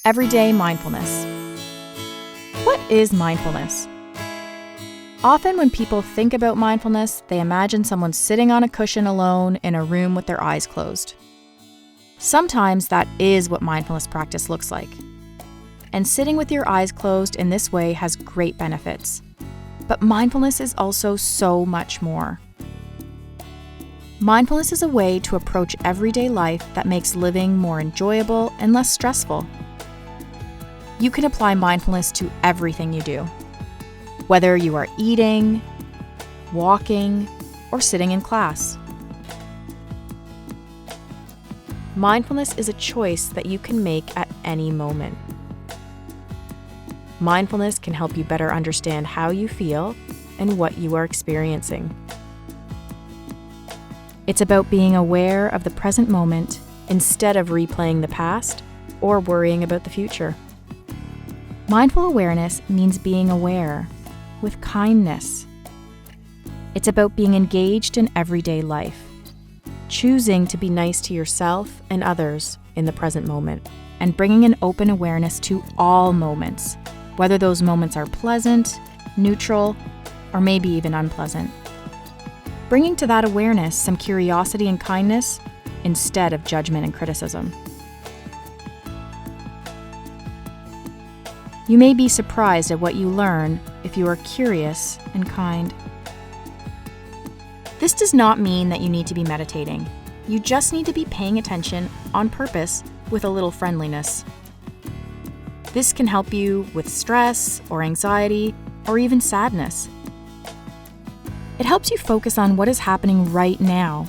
Everyday mindfulness. What is mindfulness? Often when people think about mindfulness, they imagine someone sitting on a cushion alone in a room with their eyes closed. Sometimes that is what mindfulness practice looks like. And sitting with your eyes closed in this way has great benefits. But mindfulness is also so much more. Mindfulness is a way to approach everyday life that makes living more enjoyable and less stressful. You can apply mindfulness to everything you do, whether you are eating, walking, or sitting in class. Mindfulness is a choice that you can make at any moment. Mindfulness can help you better understand how you feel and what you are experiencing. It's about being aware of the present moment instead of replaying the past or worrying about the future. Mindful awareness means being aware with kindness. It's about being engaged in everyday life, choosing to be nice to yourself and others in the present moment, and bringing an open awareness to all moments, whether those moments are pleasant, neutral, or maybe even unpleasant. Bringing to that awareness some curiosity and kindness instead of judgment and criticism. You may be surprised at what you learn if you are curious and kind. This does not mean that you need to be meditating. You just need to be paying attention on purpose with a little friendliness. This can help you with stress or anxiety or even sadness. It helps you focus on what is happening right now,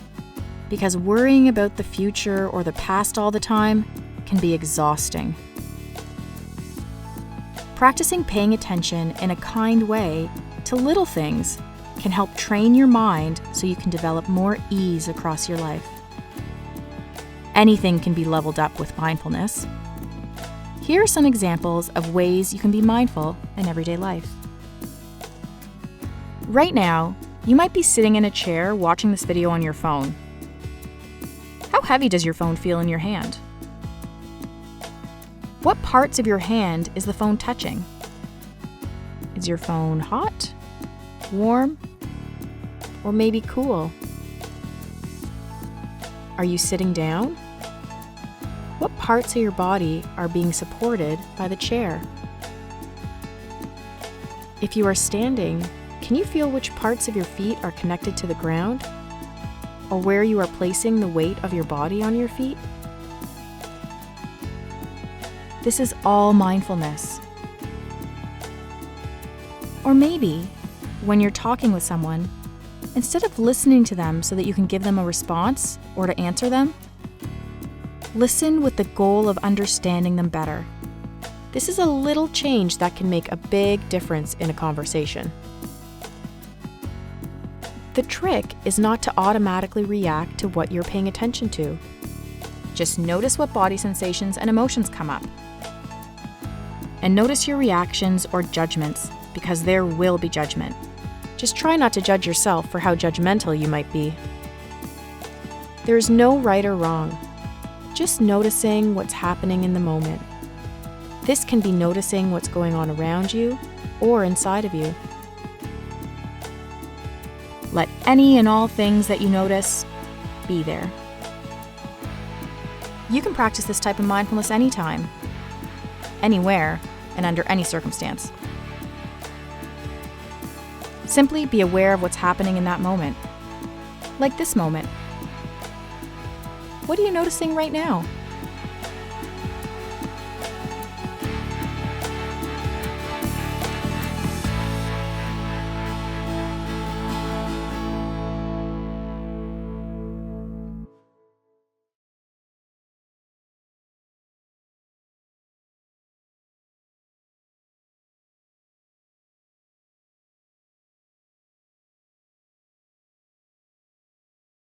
because worrying about the future or the past all the time can be exhausting. Practicing paying attention in a kind way to little things can help train your mind so you can develop more ease across your life. Anything can be leveled up with mindfulness. Here are some examples of ways you can be mindful in everyday life. Right now, you might be sitting in a chair watching this video on your phone. How heavy does your phone feel in your hand? What parts of your hand is the phone touching? Is your phone hot, warm, or maybe cool? Are you sitting down? What parts of your body are being supported by the chair? If you are standing, can you feel which parts of your feet are connected to the ground, or where you are placing the weight of your body on your feet? This is all mindfulness. Or maybe, when you're talking with someone, instead of listening to them so that you can give them a response or to answer them, listen with the goal of understanding them better. This is a little change that can make a big difference in a conversation. The trick is not to automatically react to what you're paying attention to. Just notice what body sensations and emotions come up. And notice your reactions or judgments, because there will be judgment. Just try not to judge yourself for how judgmental you might be. There is no right or wrong, just noticing what's happening in the moment. This can be noticing what's going on around you or inside of you. Let any and all things that you notice be there. You can practice this type of mindfulness anytime, anywhere, and under any circumstance. Simply be aware of what's happening in that moment. Like this moment. What are you noticing right now?